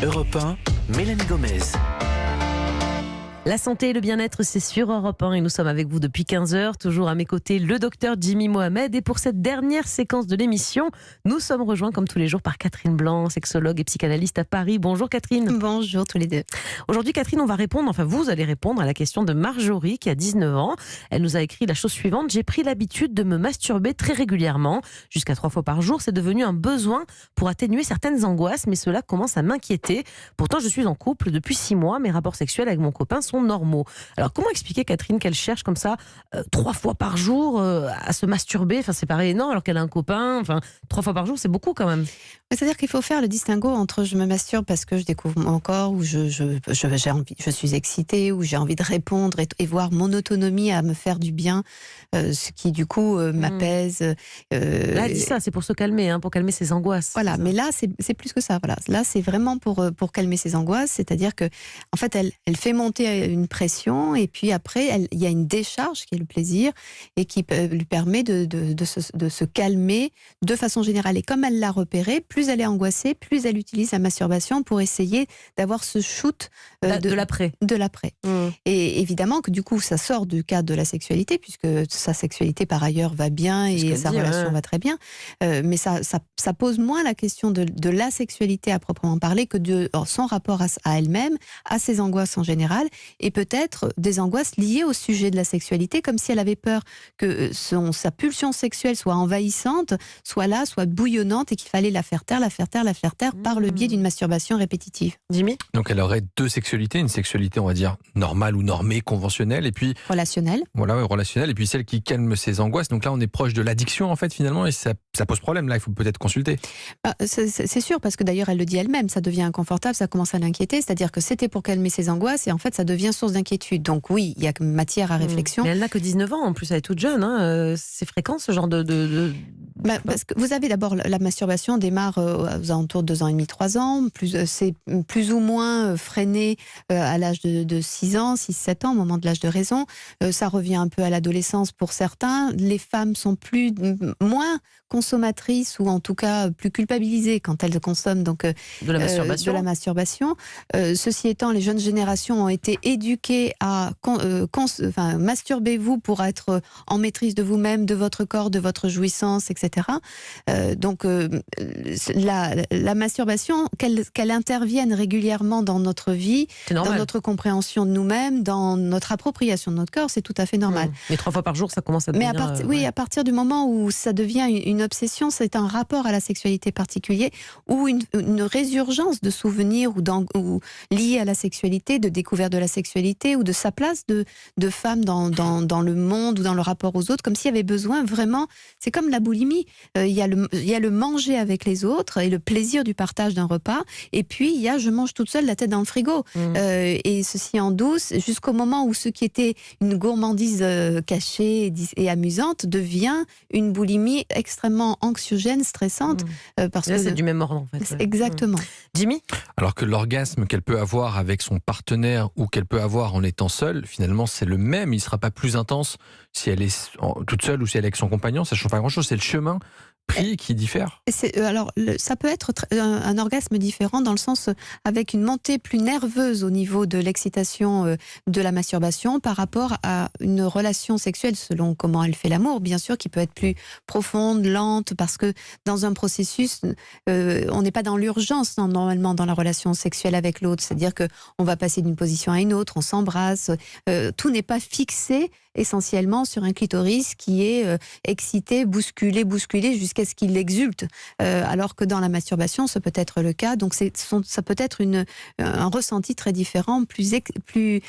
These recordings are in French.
Europe 1, Mélanie Gomez. La santé et le bien-être, c'est sur Europe 1 et nous sommes avec vous depuis 15h. Toujours à mes côtés, le docteur Jimmy Mohamed. Et pour cette dernière séquence de l'émission, nous sommes rejoints comme tous les jours par Catherine Blanc, sexologue et psychanalyste à Paris. Bonjour Catherine. Bonjour tous les deux. Aujourd'hui Catherine, on va répondre, enfin vous allez répondre à la question de Marjorie qui a 19 ans. Elle nous a écrit la chose suivante: j'ai pris l'habitude de me masturber très régulièrement, jusqu'à 3 fois par jour. C'est devenu un besoin pour atténuer certaines angoisses, mais cela commence à m'inquiéter. Pourtant je suis en couple depuis 6 mois, mes rapports sexuels avec mon copain sont normaux. Alors comment expliquer, Catherine, qu'elle cherche comme ça 3 fois par jour à se masturber? Enfin, c'est pareil, non, alors qu'elle a un copain. Enfin, 3 fois par jour, c'est beaucoup quand même. C'est-à-dire qu'il faut faire le distinguo entre je me masturbe parce que je découvre mon corps, ou j'ai envie, je suis excitée, ou j'ai envie de répondre et voir mon autonomie à me faire du bien, ce qui du coup m'apaise. Là, elle dit ça, c'est pour se calmer, hein, pour calmer ses angoisses. Voilà, mais là c'est plus que ça. Voilà, là c'est vraiment pour calmer ses angoisses, c'est-à-dire que en fait elle fait monter une pression et puis après il y a une décharge qui est le plaisir et qui lui permet de se calmer de façon générale. Et comme elle l'a repéré, plus elle est angoissée, plus elle utilise la masturbation pour essayer d'avoir ce shoot de l'après. De l'après. Et évidemment que du coup ça sort du cadre de la sexualité, puisque sa sexualité par ailleurs va bien et sa relation va très bien, mais ça pose moins la question de la sexualité à proprement parler que de son rapport à elle-même, à ses angoisses en général, et peut-être des angoisses liées au sujet de la sexualité, comme si elle avait peur que sa pulsion sexuelle soit envahissante, soit là, soit bouillonnante, et qu'il fallait la faire taire par le biais d'une masturbation répétitive. Jimmy ? Donc elle aurait deux sexualités, une sexualité on va dire normale ou normée, conventionnelle, et puis relationnelle. Voilà, ouais, relationnelle, et puis celle qui calme ses angoisses. Donc là on est proche de l'addiction en fait finalement, et ça pose problème. Là il faut peut-être consulter. C'est sûr, parce que d'ailleurs elle le dit elle-même, ça devient inconfortable, ça commence à l'inquiéter, c'est-à-dire que c'était pour calmer ses angoisses et en fait ça devient source d'inquiétude. Donc oui, il y a matière à réflexion. Mais elle n'a que 19 ans en plus, elle est toute jeune, hein. C'est fréquent ce genre de... Parce que vous avez d'abord la masturbation démarre aux alentours de 2 ans et demi, 3 ans, c'est plus ou moins freiné à l'âge de 6 ans, 6-7 ans, au moment de l'âge de raison. Ça revient un peu à l'adolescence pour certains. Les femmes sont moins consommatrices, ou en tout cas plus culpabilisées quand elles consomment donc, de la masturbation. Ceci étant, les jeunes générations ont été éduquées à masturbez-vous pour être en maîtrise de vous-même, de votre corps, de votre jouissance, etc. Donc la masturbation, qu'elle intervienne régulièrement dans notre vie, dans notre compréhension de nous-mêmes, dans notre appropriation de notre corps, c'est tout à fait normal. Mais 3 fois par jour, ça commence à devenir... Oui, à partir du moment où ça devient une obsession, c'est un rapport à la sexualité particulier, ou une résurgence de souvenirs ou liés à la sexualité, de découverte de la sexualité, ou de sa place de femme dans le monde ou dans le rapport aux autres, comme s'il y avait besoin vraiment... C'est comme la boulimie. Il y a le manger avec les autres et le plaisir du partage d'un repas, et puis il y a je mange toute seule la tête dans le frigo, et ceci en douce, jusqu'au moment où ce qui était une gourmandise cachée et amusante devient une boulimie extrêmement anxiogène, stressante, parce là, que c'est du même ordre en fait. Exactement. Jimmy ? Alors que l'orgasme qu'elle peut avoir avec son partenaire ou qu'elle peut avoir en étant seule, finalement c'est le même, il ne sera pas plus intense si elle est toute seule ou si elle est avec son compagnon, ça ne change pas grand-chose, c'est le chemin pris qui diffère. Ça peut être un orgasme différent dans le sens avec une montée plus nerveuse au niveau de l'excitation de la masturbation par rapport à une relation sexuelle, selon comment elle fait l'amour, bien sûr, qui peut être plus profonde, lente, parce que dans un processus, on n'est pas dans l'urgence normalement dans la relation sexuelle avec l'autre, c'est-à-dire qu'on va passer d'une position à une autre, on s'embrasse, tout n'est pas fixé essentiellement sur un clitoris qui est excité, bousculé jusqu'à ce qu'il exulte, alors que dans la masturbation ça peut être le cas. Donc ça peut être un ressenti très différent, plus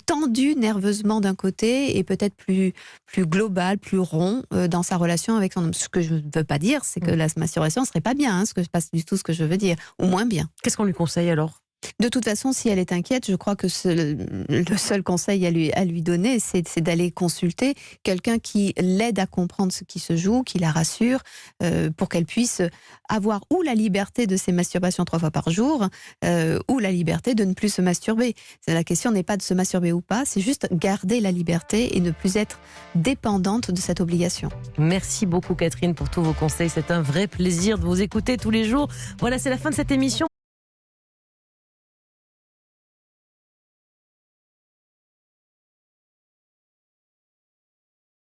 tendu nerveusement d'un côté, et peut-être plus global, plus rond dans sa relation avec son homme. Ce que je ne veux pas dire, c'est que la masturbation ne serait pas bien, c'est pas du tout ce que je veux dire, ou moins bien. Qu'est-ce qu'on lui conseille alors ? De toute façon, si elle est inquiète, je crois que le seul conseil à lui donner, c'est d'aller consulter quelqu'un qui l'aide à comprendre ce qui se joue, qui la rassure, pour qu'elle puisse avoir ou la liberté de ses masturbations 3 fois par jour, ou la liberté de ne plus se masturber. La question n'est pas de se masturber ou pas, c'est juste garder la liberté et ne plus être dépendante de cette obligation. Merci beaucoup Catherine pour tous vos conseils, c'est un vrai plaisir de vous écouter tous les jours. Voilà, c'est la fin de cette émission.